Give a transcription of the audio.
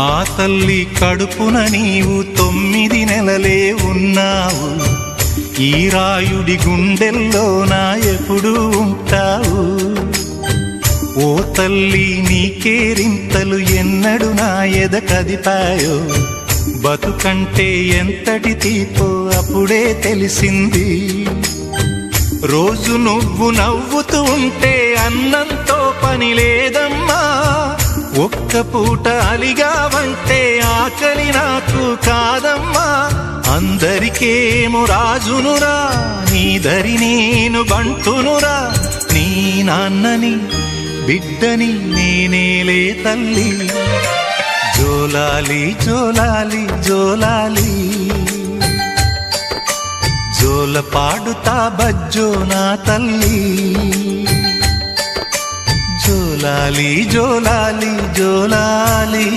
ఆ తల్లి కడుపున నీవు 9 నెలలే ఉన్నావు. ఈ రాయుడి గుండెల్లో నా ఎప్పుడు ఉంటావు. ఓ తల్లి నీ కేరింతలు ఎన్నడు నా ఎద కదిపాయో. బతుకంటే ఎంతటి తీపో అప్పుడే తెలిసింది. రోజు నువ్వు నవ్వుతూ ఉంటే అన్నంతో పని లేదమ్మా. ఒక్క పూట అలిగావంటే ఆకలి నాకు కాదమ్మా. అందరికేమో రాజునురా, నీ దరి నేను బంటునురా. నీ నాన్నని బిడ్డని నేనేలే తల్లి. జోలాలి జోలాలి జోలాలి, జోల పాడుతా బజ్జో నా తల్లి. జోలాలి జోలాలి జోలాలి.